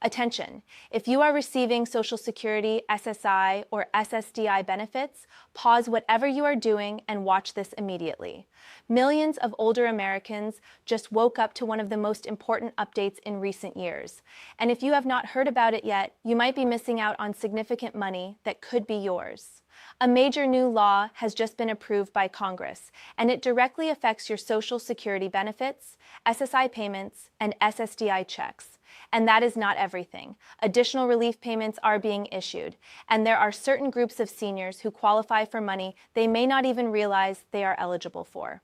Attention! If you are receiving Social Security, SSI, or SSDI benefits, pause whatever you are doing and watch this immediately. Millions of older Americans just woke up to one of the most important updates in recent years. And if you have not heard about it yet, you might be missing out on significant money that could be yours. A major new law has just been approved by Congress, and it directly affects your Social Security benefits, SSI payments, and SSDI checks. And that is not everything. Additional relief payments are being issued, and there are certain groups of seniors who qualify for money they may not even realize they are eligible for.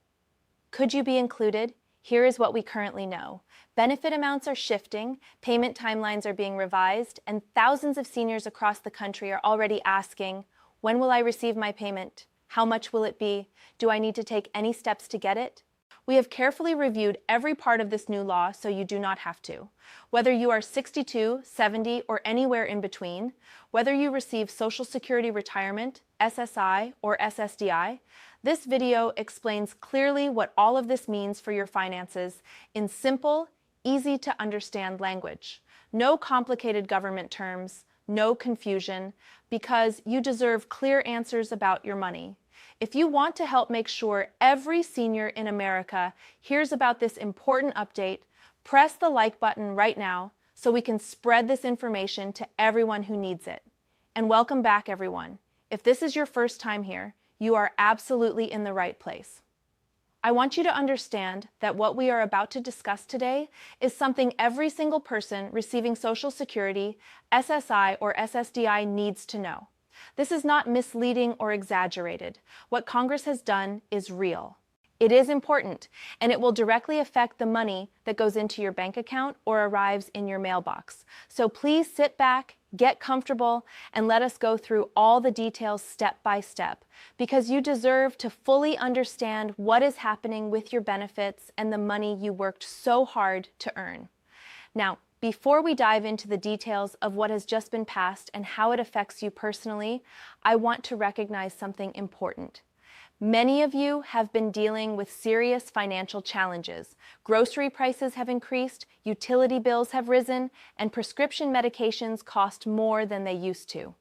Could you be included? Here is what we currently know. Benefit amounts are shifting, payment timelines are being revised, and thousands of seniors across the country are already asking, when will I receive my payment? How much will it be? Do I need to take any steps to get it? We have carefully reviewed every part of this new law so you do not have to. Whether you are 62, 70, or anywhere in between, whether you receive Social Security retirement, SSI, or SSDI, this video explains clearly what all of this means for your finances in simple, easy-to-understand language. No complicated government terms, no confusion, because you deserve clear answers about your money. If you want to help make sure every senior in America hears about this important update, press the like button right now so we can spread this information to everyone who needs it. And welcome back, everyone. If this is your first time here, you are absolutely in the right place. I want you to understand that what we are about to discuss today is something every single person receiving Social Security, SSI, or SSDI needs to know. This is not misleading or exaggerated. What Congress has done is real. It is important, and it will directly affect the money that goes into your bank account or arrives in your mailbox. So please sit back, get comfortable, and let us go through all the details step by step, because you deserve to fully understand what is happening with your benefits and the money you worked so hard to earn. Now, before we dive into the details of what has just been passed and how it affects you personally, I want to recognize something important. Many of you have been dealing with serious financial challenges. Grocery prices have increased, utility bills have risen, and prescription medications cost more than they used to.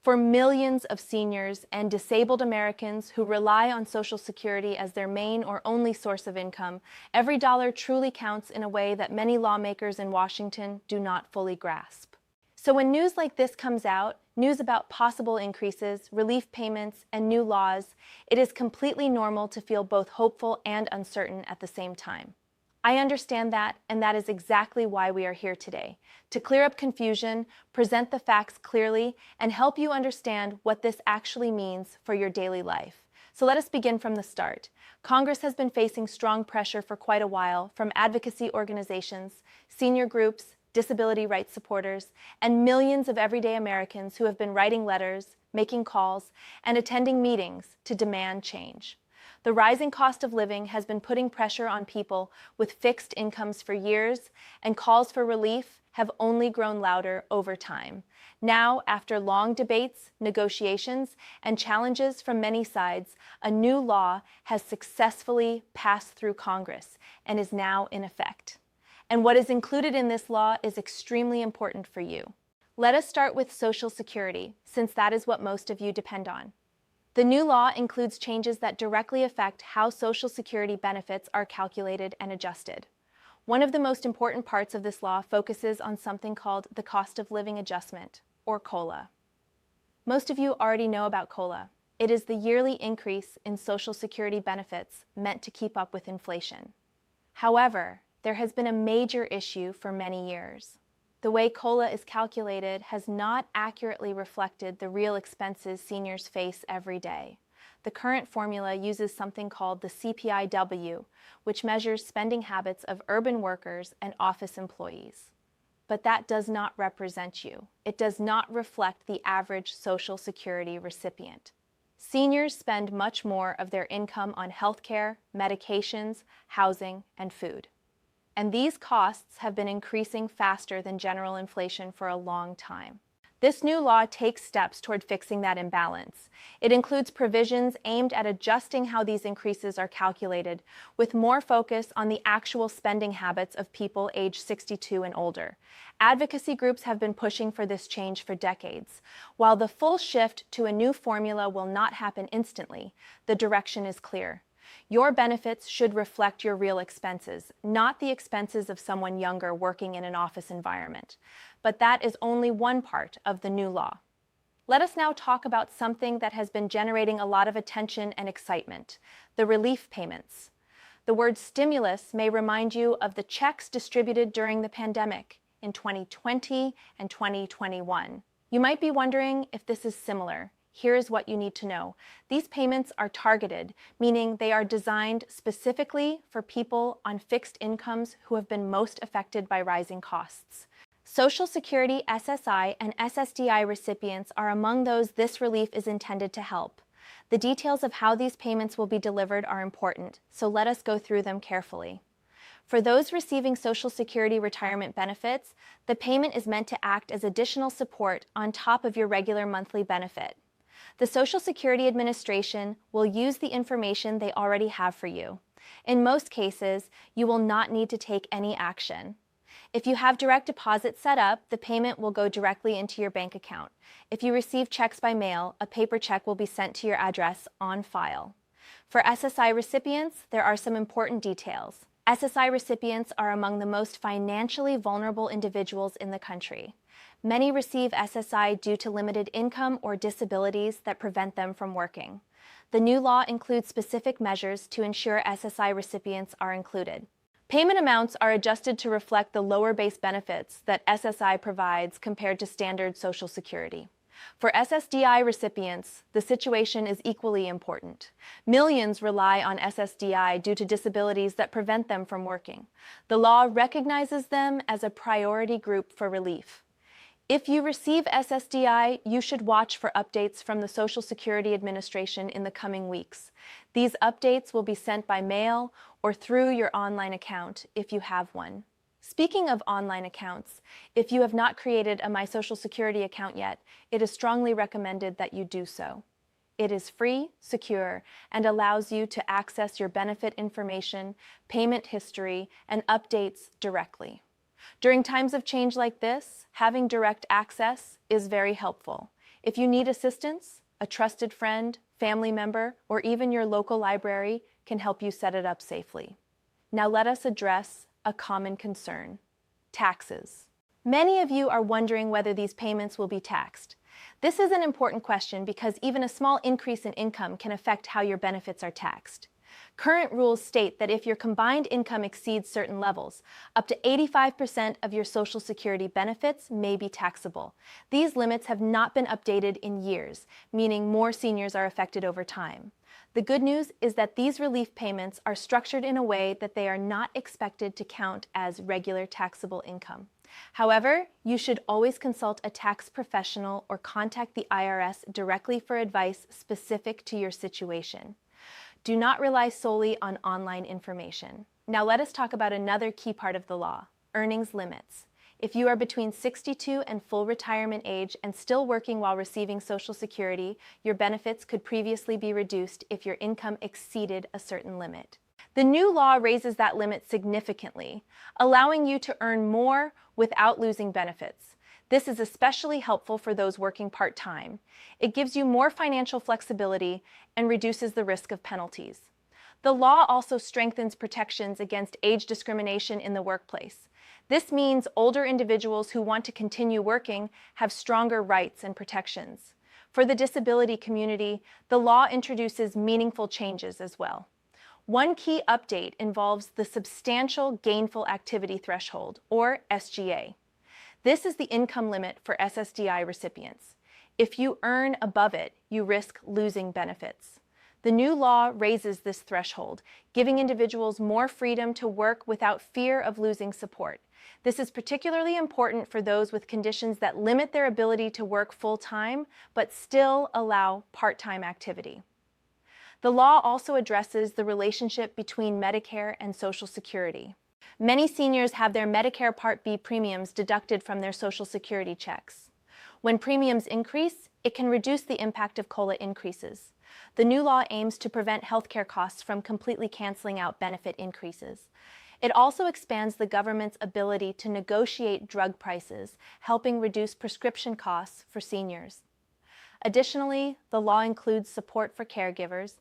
For millions of seniors and disabled Americans who rely on Social Security as their main or only source of income, every dollar truly counts in a way that many lawmakers in Washington do not fully grasp. So when news like this comes out, news about possible increases, relief payments, and new laws, it is completely normal to feel both hopeful and uncertain at the same time. I understand that, and that is exactly why we are here today, to clear up confusion, present the facts clearly, and help you understand what this actually means for your daily life. So let us begin from the start. Congress has been facing strong pressure for quite a while from advocacy organizations, senior groups, disability rights supporters, and millions of everyday Americans who have been writing letters, making calls, and attending meetings to demand change. The rising cost of living has been putting pressure on people with fixed incomes for years, and calls for relief have only grown louder over time. Now, after long debates, negotiations, and challenges from many sides, a new law has successfully passed through Congress and is now in effect. And what is included in this law is extremely important for you. Let us start with Social Security, since that is what most of you depend on. The new law includes changes that directly affect how Social Security benefits are calculated and adjusted. One of the most important parts of this law focuses on something called the Cost of Living Adjustment, or COLA. Most of you already know about COLA. It is the yearly increase in Social Security benefits meant to keep up with inflation. However, there has been a major issue for many years. The way COLA is calculated has not accurately reflected the real expenses seniors face every day. The current formula uses something called the CPIW, which measures spending habits of urban workers and office employees. But that does not represent you. It does not reflect the average Social Security recipient. Seniors spend much more of their income on healthcare, medications, housing, and food. And these costs have been increasing faster than general inflation for a long time. This new law takes steps toward fixing that imbalance. It includes provisions aimed at adjusting how these increases are calculated, with more focus on the actual spending habits of people aged 62 and older. Advocacy groups have been pushing for this change for decades. While the full shift to a new formula will not happen instantly, the direction is clear. Your benefits should reflect your real expenses, not the expenses of someone younger working in an office environment. But that is only one part of the new law. Let us now talk about something that has been generating a lot of attention and excitement: the relief payments. The word stimulus may remind you of the checks distributed during the pandemic in 2020 and 2021. You might be wondering if this is similar. Here is what you need to know. These payments are targeted, meaning they are designed specifically for people on fixed incomes who have been most affected by rising costs. Social Security SSI and SSDI recipients are among those this relief is intended to help. The details of how these payments will be delivered are important, so let us go through them carefully. For those receiving Social Security retirement benefits, the payment is meant to act as additional support on top of your regular monthly benefit. The Social Security Administration will use the information they already have for you. In most cases, you will not need to take any action. If you have direct deposit set up, the payment will go directly into your bank account. If you receive checks by mail, a paper check will be sent to your address on file. For SSI recipients, there are some important details. SSI recipients are among the most financially vulnerable individuals in the country. Many receive SSI due to limited income or disabilities that prevent them from working. The new law includes specific measures to ensure SSI recipients are included. Payment amounts are adjusted to reflect the lower base benefits that SSI provides compared to standard Social Security. For SSDI recipients, the situation is equally important. Millions rely on SSDI due to disabilities that prevent them from working. The law recognizes them as a priority group for relief. If you receive SSDI, you should watch for updates from the Social Security Administration in the coming weeks. These updates will be sent by mail or through your online account if you have one. Speaking of online accounts, if you have not created a My Social Security account yet, it is strongly recommended that you do so. It is free, secure, and allows you to access your benefit information, payment history, and updates directly. During times of change like this, having direct access is very helpful. If you need assistance, a trusted friend, family member, or even your local library can help you set it up safely. Now let us address a common concern: taxes. Many of you are wondering whether these payments will be taxed. This is an important question because even a small increase in income can affect how your benefits are taxed. Current rules state that if your combined income exceeds certain levels, up to 85% of your Social Security benefits may be taxable. These limits have not been updated in years, meaning more seniors are affected over time. The good news is that these relief payments are structured in a way that they are not expected to count as regular taxable income. However, you should always consult a tax professional or contact the IRS directly for advice specific to your situation. Do not rely solely on online information. Now let us talk about another key part of the law: earnings limits. If you are between 62 and full retirement age and still working while receiving Social Security, your benefits could previously be reduced if your income exceeded a certain limit. The new law raises that limit significantly, allowing you to earn more without losing benefits. This is especially helpful for those working part-time. It gives you more financial flexibility and reduces the risk of penalties. The law also strengthens protections against age discrimination in the workplace. This means older individuals who want to continue working have stronger rights and protections. For the disability community, the law introduces meaningful changes as well. One key update involves the Substantial Gainful Activity Threshold, or SGA. This is the income limit for SSDI recipients. If you earn above it, you risk losing benefits. The new law raises this threshold, giving individuals more freedom to work without fear of losing support. This is particularly important for those with conditions that limit their ability to work full-time, but still allow part-time activity. The law also addresses the relationship between Medicare and Social Security. Many seniors have their Medicare Part B premiums deducted from their Social Security checks. When premiums increase, it can reduce the impact of COLA increases. The new law aims to prevent healthcare costs from completely canceling out benefit increases. It also expands the government's ability to negotiate drug prices, helping reduce prescription costs for seniors. Additionally, the law includes support for caregivers.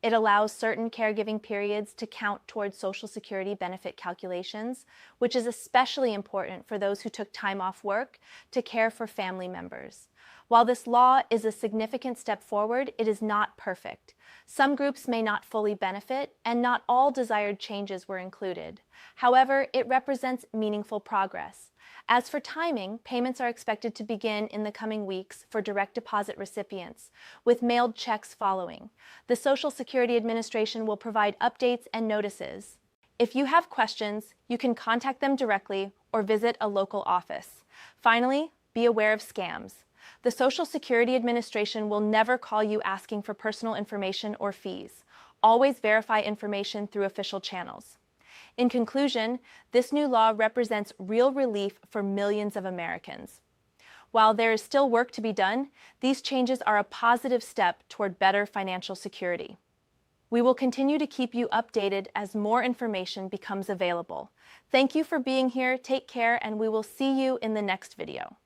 It allows certain caregiving periods to count towards Social Security benefit calculations, which is especially important for those who took time off work to care for family members. While this law is a significant step forward, it is not perfect. Some groups may not fully benefit, and not all desired changes were included. However, it represents meaningful progress. As for timing, payments are expected to begin in the coming weeks for direct deposit recipients, with mailed checks following. The Social Security Administration will provide updates and notices. If you have questions, you can contact them directly or visit a local office. Finally, be aware of scams. The Social Security Administration will never call you asking for personal information or fees. Always verify information through official channels. In conclusion, this new law represents real relief for millions of Americans. While there is still work to be done, these changes are a positive step toward better financial security. We will continue to keep you updated as more information becomes available. Thank you for being here, take care, and we will see you in the next video.